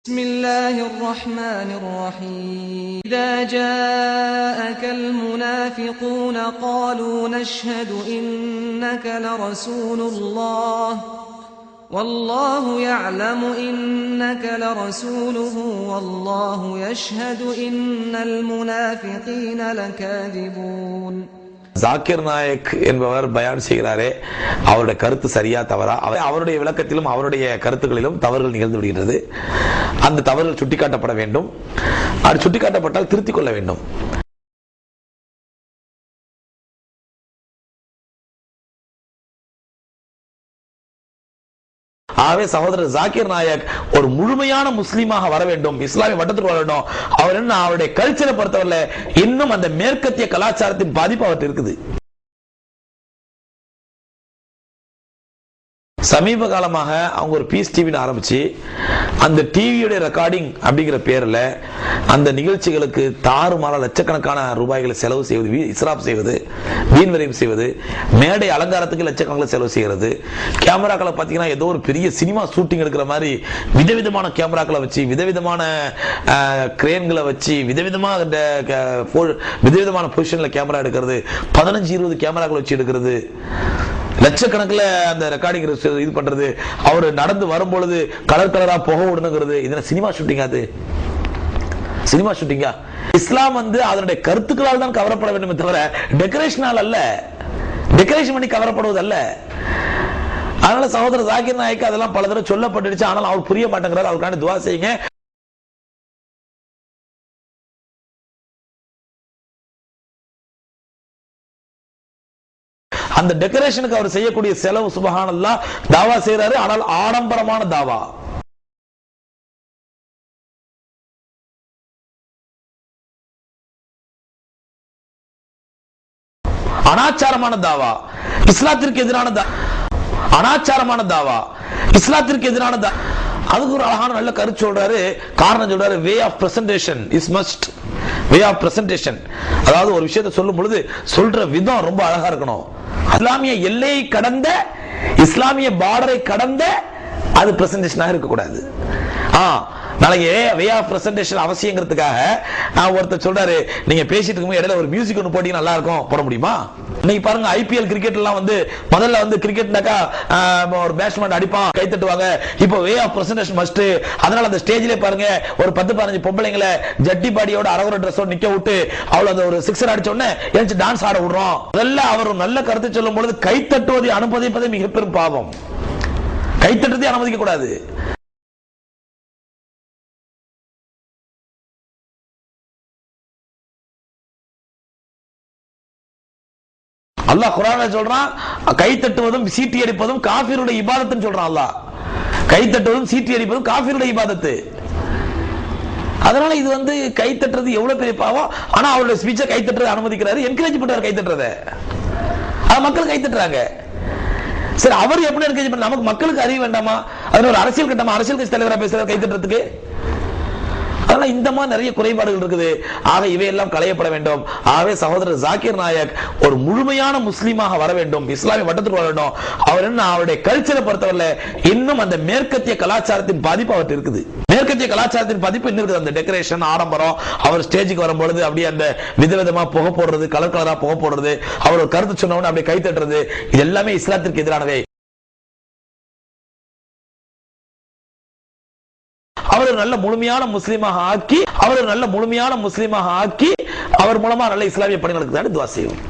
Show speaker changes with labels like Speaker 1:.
Speaker 1: بسم الله الرحمن الرحيم إذا جاءك المنافقون قالوا نشهد إنك لرسول الله والله يعلم إنك لرسوله والله يشهد إن المنافقين لكاذبون.
Speaker 2: ஜாக்கிர் நாயக் என்பவர் பயான் செய்கிறாரே, அவருடைய கருத்து சரியா தவறா? அவருடைய விளக்கத்திலும் அவருடைய கருத்துக்களிலும் தவறுகள் நிகழ்ந்து விடுகிறது. அந்த தவறுகள் சுட்டிக்காட்டப்பட வேண்டும். அது சுட்டிக்காட்டப்பட்டால் திருத்திக் கொள்ள வேண்டும். ஆகவே சகோதரர் ஜாக்கிர் நாயக் ஒரு முழுமையான முஸ்லீமாக வர வேண்டும், இஸ்லாமிய வட்டத்துக்கு வர வேண்டும். அவர் என்ன, அவருடைய கல்ச்சரை பொறுத்தவரை இன்னும் அந்த மேற்கத்திய கலாச்சாரத்தின் பாதிப்பு அவர்கிட்ட இருக்குது. சமீப காலமாக அவங்க ஒரு பீஸ் டிவின்னு ஆரம்பிச்சு அந்த டிவியுடைய ரெக்கார்டிங் அப்படிங்கிற பேர்ல அந்த நிகழ்ச்சிகளுக்கு தாறுமாற லட்சக்கணக்கான ரூபாய்களை செலவு செய்வது, இஸ்ராப் செய்வது, வீண் விரயம் செய்வது, மேடை அலங்காரத்துக்கு லட்சக்கணக்கில் செலவு செய்கிறது. கேமராக்களை பார்த்தீங்கன்னா ஏதோ ஒரு பெரிய சினிமா ஷூட்டிங் எடுக்கிற மாதிரி விதவிதமான கேமராக்களை வச்சு, விதவிதமான கிரேன்களை வச்சு, விதவிதமான பொசிஷன்ல கேமரா எடுக்கிறது, 15-20 கேமராக்களை வச்சு எடுக்கிறது, லட்சக்கணக்கில் அந்த ரெக்கார்டிங் இது பண்றது, அவர் நடந்து வரும்பொழுது கலர் கலரா புகை விடணுங்கிறது. இதெல்லாம் சினிமா ஷூட்டிங்கா? அது சினிமா ஷூட்டிங்கா? இஸ்லாம் அதனுடைய கருத்துக்களால் தான் கவரப்பட வேண்டும் தவிர டெக்கரேஷனால் அல்ல, டெக்கரேஷன் பண்ணி கவரப்படுவது அல்ல. அதனால சகோதரர் ஜாக்கிர் நாயக் அதெல்லாம் பல தடவை சொல்லப்பட்டுடுச்சு. ஆனால் அவர் புரிய மாட்டேங்கிறார். அவருக்கான துவா செய்யுங்க. அந்த டெக்கரேஷனுக்கு அவர் செய்யக்கூடிய செலவு சுபஹானல்லாஹ் தாவா செய்யறாரு. ஆனால் ஆடம்பரமான தாவா, அனாச்சாரமான தாவா, இஸ்லாத்திற்கு எதிரான அனாச்சாரமான தாவா, இஸ்லாத்திற்கு எதிரான அதுக்கு ஒரு அழகான நல்ல கருத்து சொல்றாரு. காரணம் சொல்றாரு, way of presentation is must. Way of presentation, அதாவது ஒரு விஷயத்தை சொல்லும் பொழுது சொல்ற விதம் ரொம்ப அழகா இருக்கணும். இஸ்லாமிய எல்லையை கடந்த, இஸ்லாமிய பார்டரை கடந்த அது பிரசன்டேஷனாக இருக்கக்கூடாது. நாளைக்கு வே ஆஃப் பிரசன்டேஷன் அவசியங்கிறதுக்காக ஒருத்தர் சொல்றாரு, நீங்க பேசிட்டு இருக்கும் இடையில ஒரு மியூசிக் ஒன்று போட்டீங்க நல்லா இருக்கும், போட முடியுமா? இன்னைக்கு பாருங்க, ஐபிஎல் கிரிக்கெட் எல்லாம் முதல்ல கிரிக்கெட்னாக்கா ஒரு பேட்ஸ்மேன் அடிப்பான், கை தட்டுவாங்க. இப்போ வே ஆஃப் பிரசன்டேஷன் மஸ்ட். அதனால அந்த ஸ்டேஜ்ல பாருங்க ஒரு 10-15 பொம்பளைங்களை ஜட்டி பாடியோட அரவர ட்ரெஸ்ஸோட நிக்க விட்டு அவள அந்த ஒரு சிக்ஸர் அடிச்ச உடனே எழுந்து டான்ஸ் ஆட விடுறோம். அதெல்லாம் அவர் நல்ல கருத்தை சொல்லும் பொழுது கை தட்டுவதை அனுமதிப்பதே மிக பெரும் பாவம். கை தட்டுவதை அனுமதிக்க கூடாது. அல்லாஹ் குர்ஆன்ல சொல்றான், கை தட்டுவதும் சீட்டி அடிப்பதும் காஃபிருடைய இபாதத்துன்னு சொல்றான். அல்லாஹ் கை தட்டுவதும் சீட்டி அடிப்பதும் காஃபிருடைய இபாதத்து. அதனால இது கை தட்டுறது எவ்வளவு பெரிய பாவம். ஆனா அவருடைய ஸ்பீச்சை கை தட்டுறது அனுமதிக்கிறாரு, என்கரேஜ் பண்றாரு கை தட்டுறத. அது மக்கள் கை தட்டுறாங்க. சரி, அவர் எப்படி என்கரேஜ் பண்ண? நமக்கு மக்களுக்கு அறிய வேண்டாமா? அதனால ஒரு அரசியல் கட்டமா, அரசியல் கட்சி தலைவரா பேசுறாரு கை தட்டுறதுக்கு. அதனால இந்த மாதிரி நிறைய குறைபாடுகள் இருக்குது. ஆக இவையெல்லாம் களையப்பட வேண்டும். ஆகவே சகோதரர் ஜாக்கிர் நாயக் ஒரு முழுமையான முஸ்லீமாக வர வேண்டும், இஸ்லாமிய வட்டத்துக்கு வர வேண்டும். அவர் என்ன, அவருடைய கல்ச்சரை பொறுத்தவரை இன்னும் அந்த மேற்கத்திய கலாச்சாரத்தின் பாதிப்பு அவர்கிட்ட இருக்குது. மேற்கத்திய கலாச்சாரத்தின் பாதிப்பு இன்னும் இருக்குது. அந்த டெக்கரேஷன், ஆடம்பரம், அவர் ஸ்டேஜுக்கு வரும்பொழுது அப்படியே அந்த விதவிதமா புகை போடுறது, கலர் கலரா புகை போடுறது, அவர் ஒரு கருத்து சொன்னவன அப்படியே கை தட்டுறது, இது எல்லாமே இஸ்லாத்திற்கு எதிரானவை. அவர் நல்ல முழுமையான முஸ்லீமாக ஆக்கி, அவர் மூலமா நல்ல இஸ்லாமிய பணிகளுக்கு துவா செய்வோம்.